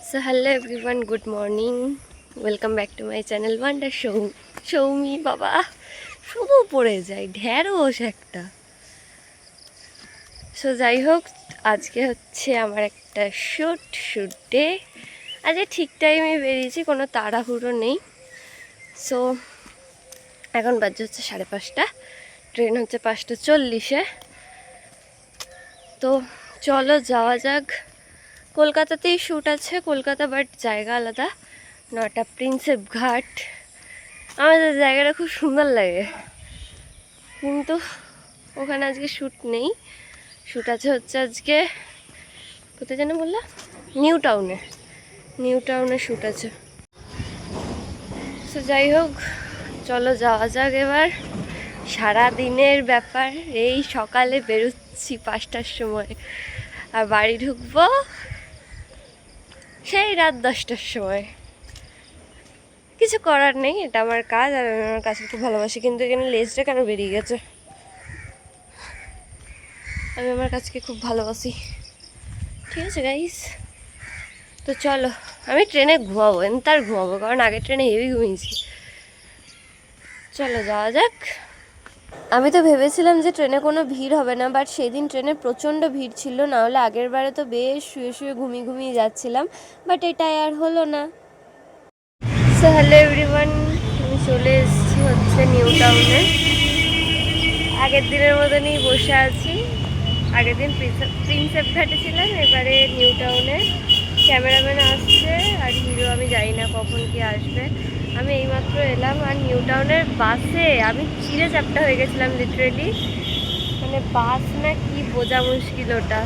So hello everyone, good morning. Welcome back to my channel Wonder Show. Show me বাবা শুধু পড়ে যায় ঢেঁড়স একটা। সো যাই হোক, আজকে হচ্ছে আমার একটা শুট ডে। আজকে ঠিক টাইমে বেরিয়েছি, কোনো তাড়াহুড়ো নেই। সো এখন বাজে হচ্ছে 5:30, ট্রেন হচ্ছে 5:40-এ। তো চলো যাওয়া যাক। কলকাতাতেই শ্যুট আছে, কলকাতা বাট জায়গা আলাদা, নটা প্রিন্সেপ ঘাট। আমাদের জায়গাটা খুব সুন্দর লাগে, কিন্তু ওখানে আজকে শ্যুট নেই। শ্যুট আছে হচ্ছে আজকে কোথায় যেন বললাম, নিউ টাউনে শ্যুট আছে। তো যাই হোক, চলো যাওয়া যাক এবার। সারা দিনের ব্যাপার, এই সকালে বেরোচ্ছি 5টার সময়, আর বাড়ি ঢুকবো সেই রাত 10টার সময়। কিছু করার নেই, এটা আমার কাজ, আর আমি আমার কাজকে খুব ভালোবাসি। কিন্তু এখানে লেজটা কেন বেরিয়ে গেছে? আমি আমার কাজকে খুব ভালোবাসি, ঠিক আছে গাইস। তো চলো, আমি ট্রেনে ঘুমাবো, তার ঘুমাবো, কারণ আগের ট্রেনে হেভি ঘুমিয়েছি। চলো যাওয়া যাক। আমি তো ভেবেছিলাম যে ট্রেনে কোনো ভিড় হবে না, বাট সেদিন ট্রেনে প্রচণ্ড ভিড় ছিল। না হলে আগের বারে তো বেশ শুয়ে শুয়ে ঘুমিয়ে যাচ্ছিলাম, বাট এটাই আর হলো না। সো হ্যালো এভরিওয়ান, আমি চলে এসেছি হচ্ছে নিউ টাউনে। আগের দিনের মতনই বসে আছি। আগের দিন প্রিন্সেপ ঘাটে ছিলাম, এবারে নিউ টাউনে। ক্যামেরাম্যান আসছে আর হিরো আমি জানি না কখন কি আসবে। আমি এইমাত্র এলাম, আর নিউ টাউনের বাসে আমি চিড়ে চ্যাপ্টা হয়ে গেছিলাম লিটারেলি। মানে বাস না কি বোঝা মুশকিল ওটা,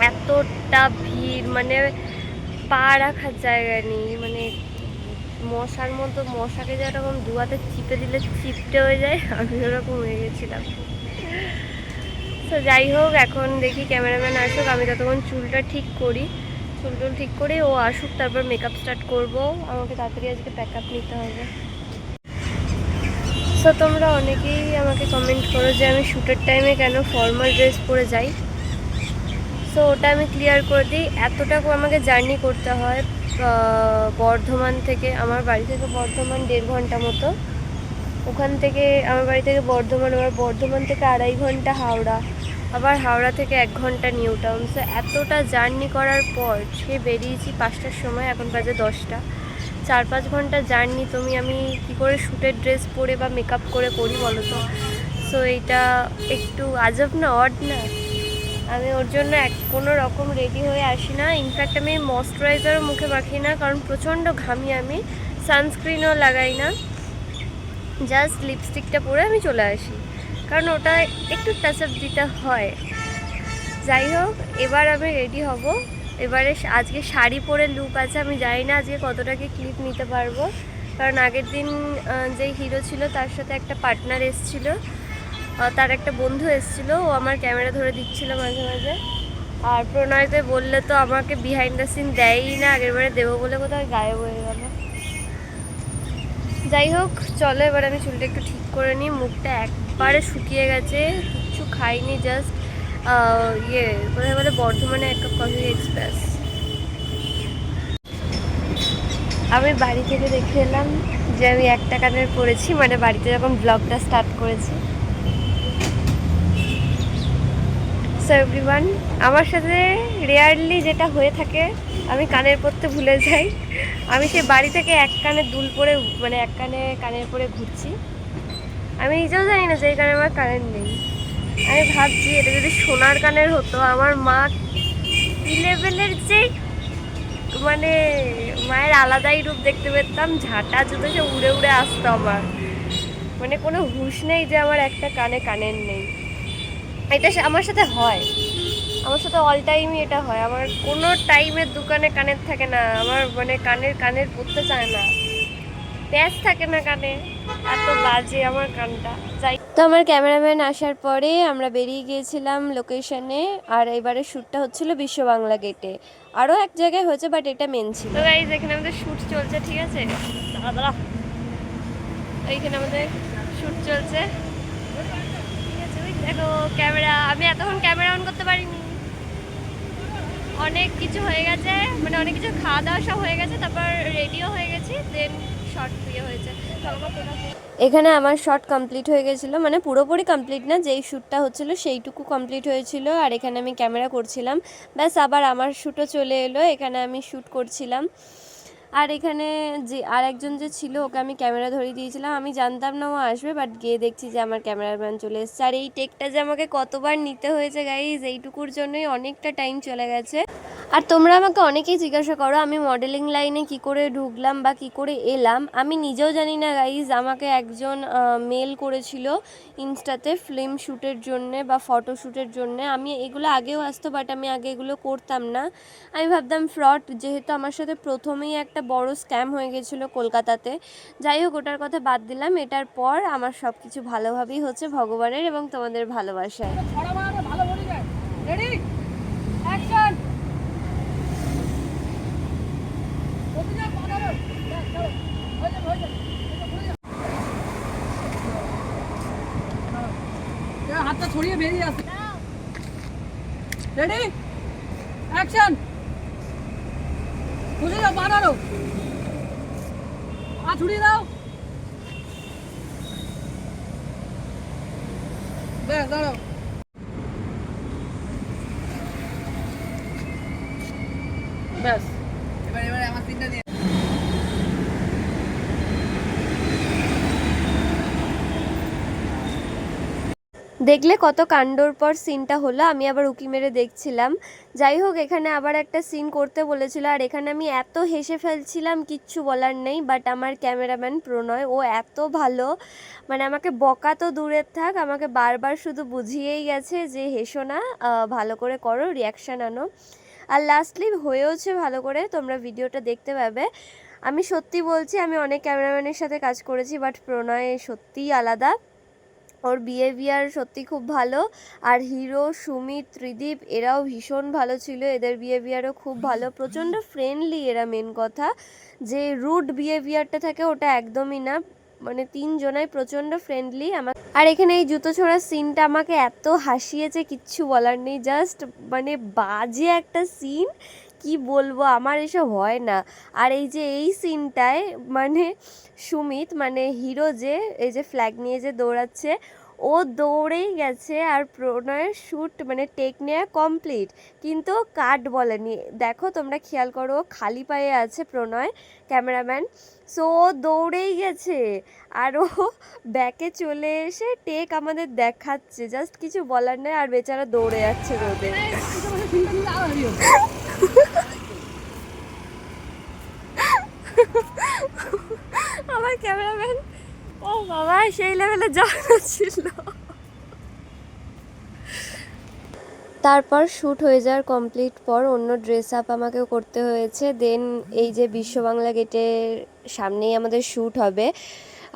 এতটা ভিড়, মানে পা রাখার জায়গা নেই। মানে মশার মতো, মশাকে যেরকম দু হাতে চিপে দিলে চিপটে হয়ে যায়, আমি ওরকম হয়ে গেছিলাম। তো যাই হোক, এখন দেখি ক্যামেরাম্যান আসুক, আমি ততক্ষণ চুলটা ঠিক করি। চুল ঠিক করে ও আসুক, তারপর মেকআপ স্টার্ট করব। আমাকে তাড়াতাড়ি আজকে প্যাকআপ নিতে হবে। সো তোমরা অনেকেই আমাকে কমেন্ট করো যে আমি শ্যুটের টাইমে কেন ফর্মাল ড্রেস পরে যাই। সো ওটা আমি ক্লিয়ার করে দিই। এতটা আমাকে জার্নি করতে হয় বর্ধমান থেকে, আমার বাড়ি থেকে বর্ধমান 1.5 ঘন্টা মতো। ওখান থেকে আমার বাড়ি থেকে বর্ধমান, আবার বর্ধমান থেকে 2.5 ঘন্টা হাওড়া, আবার হাওড়া থেকে 1 ঘন্টা নিউ টাউন। সো এতটা জার্নি করার পর সে বেরিয়েছি 5টার সময়, এখন বাজে 10টা। 4-5 ঘন্টা জার্নি, আমি কী করে শ্যুটের ড্রেস পরে বা মেকআপ করে করি বলো তো? সো এইটা একটু আজব না, অড না? আমি ওর জন্য কোনো রকম রেডি হয়ে আসি না। ইনফ্যাক্ট আমি ময়শ্চারাইজারও মুখে মাখি না, কারণ প্রচণ্ড ঘামি আমি। সানস্ক্রিনও লাগাই না, জাস্ট লিপস্টিকটা পরে আমি চলে আসি, কারণ ওটা একটু টাচ আপ দিতে হয়। যাই হোক, এবার আমি রেডি হব। এবারে আজকে শাড়ি পরে লুক আছে, আমি জানি না আজকে কতটা কি ক্লিপ নিতে পারবো, কারণ আগের দিন যেই হিরো ছিল তার সাথে একটা পার্টনার এসেছিলো, তার একটা বন্ধু এসেছিলো, ও আমার ক্যামেরা ধরে দিচ্ছিল মাঝে মাঝে। আর প্রণয়তে বললে তো আমাকে বিহাইন্ড দ্য সিন দেয়ই না, আগেরবারে দেবো বলে কোথাও গায়েব হয়ে গেল। যাই হোক, চলো এবার আমি চুলটা একটু ঠিক করে নিই। মুখটা একবারে শুকিয়ে গেছে, কিচ্ছু খাইনি, জাস্ট কোথায় বলে বর্ধমানে 1 কাপ কফি এক্সপ্রেস। আমি বাড়ি থেকে দেখে এলাম যে আমি একটা কানের পরেছি, মানে বাড়িতে যখন ব্লগটা স্টার্ট করেছি। সো এভরিওয়ান, আমার সাথে রেয়ারলি যেটা হয়ে থাকে, আমি কানের পরতে ভুলে যাই। আমি সেই বাড়ি থেকে এক কানে দুল পরে, মানে এক কানে কানের পরে ঘুরছি। আমি নিজেও জানি না যে এই কানে আমার কানের নেই। আমি ভাবছি এটা যদি সোনার কানের হতো, আমার মা কি লেভেলের যে, মানে মায়ের আলাদাই রূপ দেখতে পেতাম। ঝাঁটা জুতো সে উড়ে উড়ে আসতো আমার, মানে কোনো হুঁশ নেই যে আমার একটা কানের নেই। এটা আমার সাথে হয়, আমার সাথে অল টাইমই এটা হয়। আমার কোনো টাইমের দোকানে কানের থাকে না, আমার মানে কানের পড়তে চায় না, প্যাচ থাকে না কানে, এত বাজে আমার কানটা। যাই তো, আমার ক্যামেরাম্যান আসার পরে আমরা বেরিয়ে গিয়েছিলাম লোকেশনে, আর এবারে শ্যুটটা হচ্ছিল বিশ্ব বাংলা গেটে। আরও এক জায়গায় হয়েছে, বাট এটা মেন ছিল। তো গাইস, এখানে আমাদের শ্যুট চলছে, ঠিক আছে? দাদা এইখানে আমাদের শ্যুট চলছে, ঠিক আছে? ওই দেখো ক্যামেরা, আমি এতক্ষণ ক্যামেরা অন করতে পারিনি। অনেক কিছু হয়ে গেছে, মানে অনেক কিছু খাওয়া দাওয়া সব হয়ে গেছে, তারপর রেডিও হয়ে গেছি, দেন শর্ট ইয়ে হয়েছে। এখানে আমার শর্ট কমপ্লিট হয়ে গেছিলো, মানে পুরোপুরি কমপ্লিট না, যেই শ্যুটটা হচ্ছিলো সেইটুকু কমপ্লিট হয়েছিল। আর এখানে আমি ক্যামেরা করছিলাম, ব্যাস আবার আমার শ্যুটও চলে এলো, এখানে আমি শ্যুট করছিলাম। আর এখানে যে আর একজন যে ছিল ওকে আমি ক্যামেরা ধরিয়ে দিয়েছিলাম, আমি জানতাম না ও আসবে, বাট গিয়ে দেখছি যে আমার ক্যামেরাম্যান চলে এসেছে। আর এই টেকটা যে আমাকে কতবার নিতে হয়েছে গাইজ, এইটুকুর জন্যই অনেকটা টাইম চলে গেছে। আর তোমরা আমাকে অনেকেই জিজ্ঞাসা করো আমি মডেলিং লাইনে কি করে ঢুকলাম বা কি করে এলাম, আমি নিজেও জানি না গাইজ। আমাকে একজন মেল করেছিল ইনস্টাতে ফিল্ম শ্যুটের জন্যে বা ফটো শ্যুটের জন্যে। আমি এগুলো আগেও আসতো, বাট আমি আগে এগুলো করতাম না, আমি ভাবতাম ফ্রড, যেহেতু আমার সাথে প্রথমেই একটা বড় স্ক্যাম হয়ে গেছিলো কলকাতাতে। যাই হোক, ওটার কথা বাদ দিলাম। এটার পর আমার সব কিছু ভালোভাবেই হচ্ছে ভগবানের এবং তোমাদের ভালোবাসায়। হাতটা ছড়িয়ে বেরিয়ে আসে। Ready action. বুঝে যাও, বানানো ছড়িয়ে দাও। ব্যাস দাঁড়াও। ব্যাস এবারে আমার তিনটা দিয়ে দেখলে কত কাণ্ডর পর সিনটা হলো, আমি আবার উকি মেরে দেখছিলাম। যাই হোক, এখানে আবার একটা সিন করতে বলেছিল, আর এখানে আমি এত হেসে ফেলছিলাম কিচ্ছু বলার নেই। বাট আমার ক্যামেরাম্যান প্রণয়, ও এত ভালো, মানে আমাকে বকা তো দূরের থাক, আমাকে বারবার শুধু বুঝিয়েই গেছে যে হেসো না, ভালো করে করো, রিয়াকশান আনো। আর লাস্টলি হয়েওছে ভালো করে, তোমরা ভিডিওটা দেখতে পাবে। আমি সত্যি বলছি, আমি অনেক ক্যামেরাম্যানের সাথে কাজ করেছি, বাট প্রণয় সত্যিই আলাদা, ওর বিহেভিয়ার সত্যি খুব ভালো। আর হিরো, সুমিত, ত্রিদীপ এরাও ভীষণ ভালো ছিল, এদের বিহেভিয়ারও খুব ভালো, প্রচণ্ড ফ্রেন্ডলি এরা। মেন কথা যে রুড বিহেভিয়ারটা থাকে ওটা একদমই না, মানে তিনজনাই প্রচণ্ড ফ্রেন্ডলি আমার। আর এখানে এই জুতো ছোড়ার সিনটা আমাকে এত হাসিয়েছে কিচ্ছু বলার নেই, জাস্ট মানে বাজে একটা সিন, কি বলবো, আমার এসব হয় না। আর এই যে এই সিনটায় মানে সুমিত, মানে হিরো, যে এই যে ফ্ল্যাগ নিয়ে যে দৌড়াচ্ছে, ও দৌড়েই গেছে আর প্রণয়ের শ্যুট মানে টেক নেওয়া কমপ্লিট, কিন্তু কাট বলেনি। দেখো তোমরা খেয়াল করো, খালি পায়ে আছে প্রণয় ক্যামেরাম্যান, সো ও দৌড়েই গেছে আর ও ব্যাকে চলে এসে টেক আমাদের দেখাচ্ছে, জাস্ট কিছু বলার নেই। আর বেচারা দৌড়ে যাচ্ছে রোদে। আমার ক্যামেরাম্যান, ও বাবা, সেই লেভেলে জল ছিল। তারপর শ্যুট হয়ে যাওয়ার কমপ্লিট পর অন্য ড্রেস আপ আমাকে করতে হয়েছে। দেন এই যে বিশ্ব বাংলা গেটের সামনেই আমাদের শ্যুট হবে,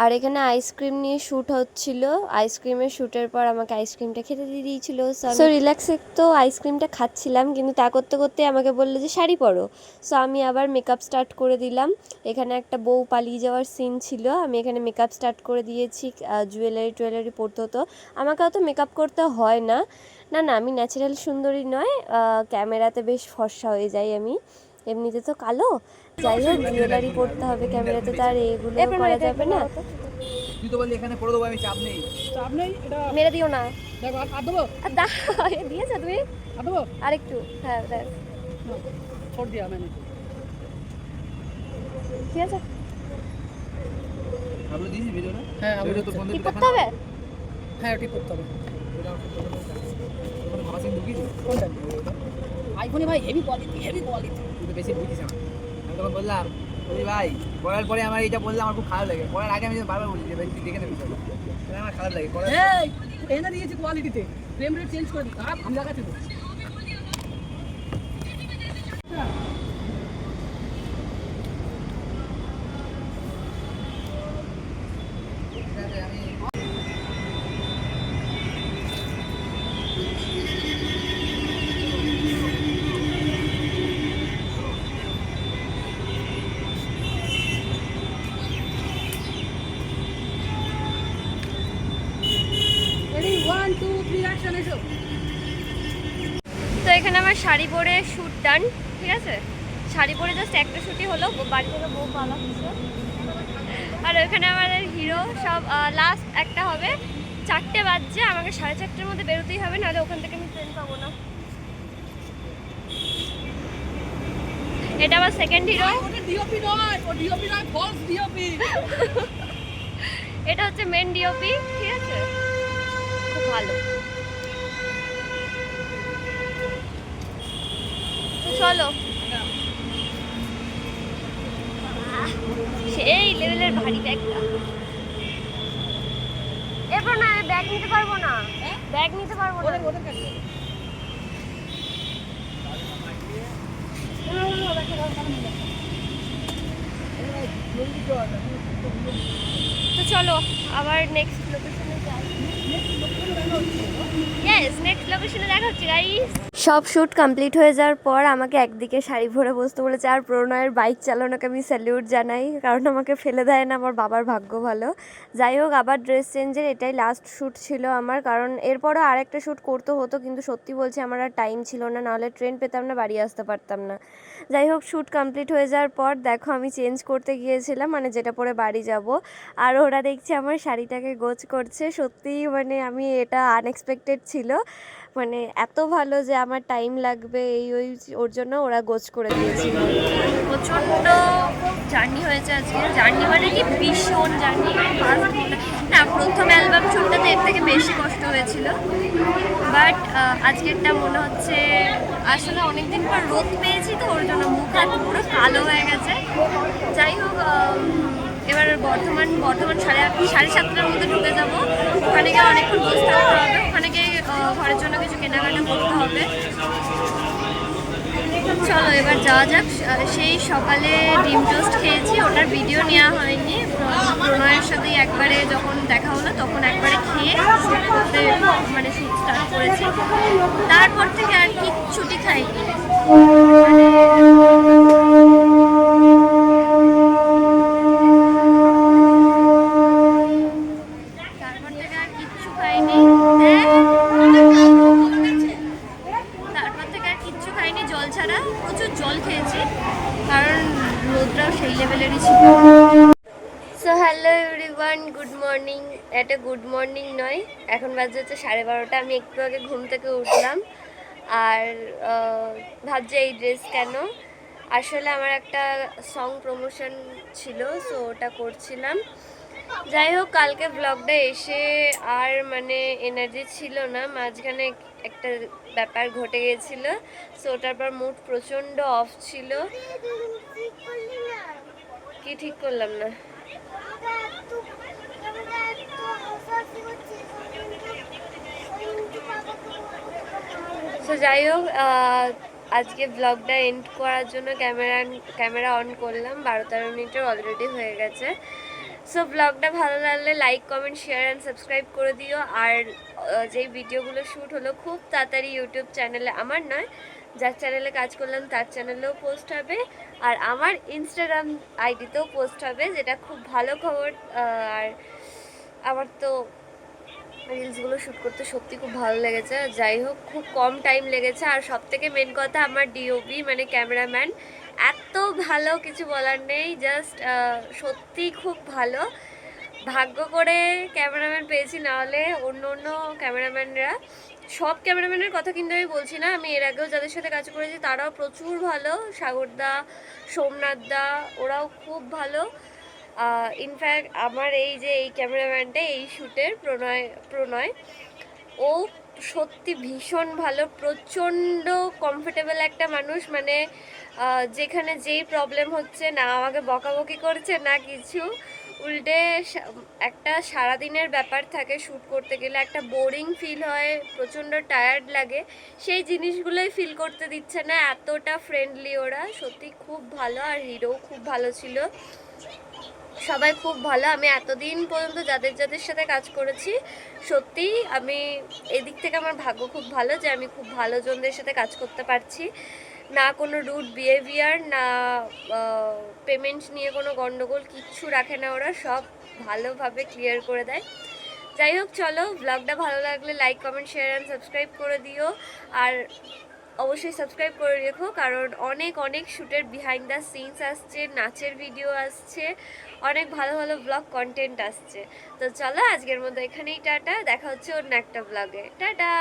আর এখানে আইসক্রিম নিয়ে শ্যুট হচ্ছিল। আইসক্রিমের শ্যুটের পর আমাকে আইসক্রিমটা খেতে দিয়ে দিয়েছিল, সো রিল্যাক্সে তো আইসক্রিমটা খাচ্ছিলাম, কিন্তু তা করতে করতে আমাকে বললো যে শাড়ি পরো। সো আমি আবার মেকআপ স্টার্ট করে দিলাম। এখানে একটা বউ পালিয়ে যাওয়ার সিন ছিল, আমি এখানে মেকআপ স্টার্ট করে দিয়েছি। জুয়েলারি পরতে হতো, আমাকে অত মেকআপ করতে হয় না, না না, আমি ন্যাচারাল সুন্দরী নয়, ক্যামেরাতে বেশ ফর্সা হয়ে যাই আমি, এমনিতে তো কালো। যাই হোক, জুয়েলারি পরতে হবে ক্যামেরাতে, তার এগুলো করা যাবে না। তুই তো বললি এখানে পড়ে দেবো, আমি চাপ নেই, চাপ নেই, এটা মেরে দিও না। দেখো আর দেবো, দিয়েছো তুমি, আর দেবো আরেকটু, হ্যাঁ ব্যাস, ছোট দিয়া মানে ঠিক আছে। আপনি দিয়েছি ভিডিওটা? হ্যাঁ, ভিডিও তো বন্ধ ঠিক করতে হবে, হ্যাঁ ঠিক করতে হবে। ওখানে ভাষিং ঢুকিয়ে দিই কোনটা? আইফোনে ভাই হেভি কোয়ালিটি, তুই তো বেশি বুঝিস না। আমি তখন বললাম ওই ভাই, পড়ার পরে আমার এইটা বললাম আমার খুব খারাপ লাগে, পড়ার আগে আমি বারবার বলি যে ভাই তুই দেখে নেবি, আমার খারাপ লাগে। এই এনে দিয়েছি কোয়ালিটিতে, ফ্রেম রেট চেঞ্জ করে দিই, আমি লাগাচ্ছি তো। Ready, 1, 2, 3, action, এসো। শাড়ি পরে শ্যুট ডান, ঠিক আছে? শাড়ি পরে জাস্ট একটা শ্যুটই হলো, বাড়ি থেকে বউ পালাচ্ছে। আর ওখানে আমাদের হিরো সব লাস্ট একটা হবে, 4টে বাজছে, আমাকে 4:30টার মধ্যে বেরোতেই হবে, নাহলে ওখান থেকে আমি ট্রেন পাবো না। এটা আমার সেকেন্ড হিরো। এটা হচ্ছে মেন ডিওপি, ঠিক আছে? খুব ভালো। তো চলো, সেই লেভেলের ভারী ব্যাগটা। এরপর না ব্যাগ নিতে পারবো না, ব্যাগ নিতে পারবো না। তো চলো আবার নেক্সট লোকেশনে যাই। ইয়েস, নেক্সট লোকেশনে দেখা হচ্ছে গাইস। সব শ্যুট কমপ্লিট হয়ে যাওয়ার পর আমাকে একদিকে শাড়ি ভরে বসতে বলেছে, আর প্রণয়ের বাইক চালানোকে আমি স্যালিউট জানাই, কারণ আমাকে ফেলে দেয় না, আমার বাবার ভাগ্য ভালো। যাই হোক, আবার ড্রেস চেঞ্জের এটাই লাস্ট শ্যুট ছিল আমার, কারণ এরপরও আরেকটা শ্যুট করতে হতো, কিন্তু সত্যি বলছি আমার আর টাইম ছিল না, নাহলে ট্রেন পেতাম না, বাড়ি আসতে পারতাম না। যাই হোক, শ্যুট কমপ্লিট হয়ে যাওয়ার পর দেখো আমি চেঞ্জ করতে গিয়েছিলাম, মানে যেটা পরে বাড়ি যাব, আর ওরা দেখছি আমার শাড়িটাকে গোছ করছে। সত্যিই মানে আমি এটা আনএক্সপেক্টেড ছিল, মানে এত ভালো যে আমার টাইম লাগবে ওই ওর জন্য ওরা গোছ করে দিয়েছিল। প্রচণ্ড জার্নি হয়েছে আজকে, জার্নি মানে কি ভীষণ জার্নি। না, প্রথম অ্যালবাম শ্যুটটাতে এর থেকে বেশি কষ্ট হয়েছিল, বাট আজকেরটা মনে হচ্ছে আসলে অনেকদিন পর রোদ পেয়েছি, তো ওর জন্য মুখ হাত পুরো কালো হয়ে গেছে। যাই হোক, এবার বর্ধমান 7:30টার মধ্যে ঢুকে যাবো। ওখানে গিয়ে অনেকক্ষণ বসে থাকতে হবে, ওখানে গিয়ে ঘরের জন্য কিছু কেনাকাটা করতে হবে। চলো এবার যাওয়া যাক। সেই সকালে ডিম টোস্ট খেয়েছি, ওটার ভিডিও নেওয়া হয়নি। প্রণয়ের সাথে একবারে যখন দেখা হলো তখন একবারে খেয়ে শুট করতে, মানে শুট স্টার্ট করেছি। তারপর থেকে আর কিচ্ছুটি খাইনি। জল ছাড়া প্রচুর জল খেয়েছি, কারণ রোদটাও সেই লেভেলেরই ছিল। So hello everyone, good morning. এটা গুড মর্নিং নয়, এখন বাজে হচ্ছে 12:30। আমি একটু আগে ঘুম থেকে উঠলাম, আর ভাবছি এই ড্রেস কেন। আসলে আমার একটা সং প্রমোশন ছিল, সো ওটা করছিলাম। যাই হোক, কালকে ব্লগটা এসে আর মানে এনার্জি ছিল না, মাঝখানে একটা ব্যাপার ঘটে গেছিল, সো ওটার পর মুড প্রচণ্ড অফ ছিল। কি ঠিক করলাম না? সো যাই হোক, আজকে ব্লগটা এন্ড করার জন্য ক্যামেরা অন করলাম। 12-13 মিনিটের অলরেডি হয়ে গেছে। সো ব্লগটা ভালো লাগলে like, comment, share and subscribe করে দিও। আর যেই ভিডিওগুলো শ্যুট হলো খুব তাড়াতাড়ি ইউটিউব চ্যানেলে, আমার নয়, যার চ্যানেলে কাজ করলাম তার চ্যানেলেও পোস্ট হবে, আর আমার ইনস্টাগ্রাম আইডিতেও পোস্ট হবে, যেটা খুব ভালো খবর। আর আমার তো রিলসগুলো শ্যুট করতে সত্যি খুব ভালো লেগেছে। যাই হোক, খুব কম টাইম লেগেছে, আর সবথেকে মেন কথা আমার ডিওপি মানে ক্যামেরাম্যান এত ভালো, কিছু বলার নেই। জাস্ট সত্যি খুব ভালো, ভাগ্য করে ক্যামেরাম্যান পেয়েছি, নাহলে অন্য ক্যামেরাম্যানরা, সব ক্যামেরাম্যানের কথা কিন্তু আমি বলছি না, আমি এর আগেও যাদের সাথে কাজ করেছি তারাও প্রচুর ভালো, সাগরদা, সোমনাথদা, ওরাও খুব ভালো। ইনফ্যাক্ট আমার এই ক্যামেরাম্যানটা এই শ্যুটের প্রণয়, ও সত্যি ভীষণ ভালো, প্রচণ্ড কমফোর্টেবল একটা মানুষ। মানে যেখানে যেই প্রবলেম হচ্ছে না, আমাকে বকাবকি করছে না কিছু, উল্টে একটা সারাদিনের ব্যাপার থাকে শ্যুট করতে গেলে, একটা বোরিং ফিল হয়, প্রচণ্ড টায়ার্ড লাগে, সেই জিনিসগুলোই ফিল করতে দিচ্ছে না, এতটা ফ্রেন্ডলি ওরা, সত্যি খুব ভালো। আর হিরোও খুব ভালো ছিল, সবাই খুব ভালো। আমি এতদিন পর্যন্ত যাদের সাথে কাজ করেছি, সত্যি আমি এদিক থেকে আমার ভাগ্য খুব ভালো যে আমি খুব ভালো জনদের সাথে কাজ করতে পারছি, না কোনো রুড বিহেভিয়ার, না পেমেন্ট নিয়ে কোনো গন্ডগোল, কিচ্ছু রাখে না ওরা, সব ভালোভাবে ক্লিয়ার করে দেয়। যাই হোক, চলো ব্লগটা ভালো লাগলে like, comment, share and subscribe করে দিও। আর অবশ্যই সাবস্ক্রাইব করে রেখো, কারণ অনেক অনেক শ্যুটের বিহাইন্ড দ্য সিনস আসছে, নাচের ভিডিও আসছে, অনেক ভালো ভালো ব্লগ কন্টেন্ট আসছে। তো চলো আজকের মতো এখানেই টাটা, দেখা হচ্ছে অন্য একটা ব্লগে। টাটা।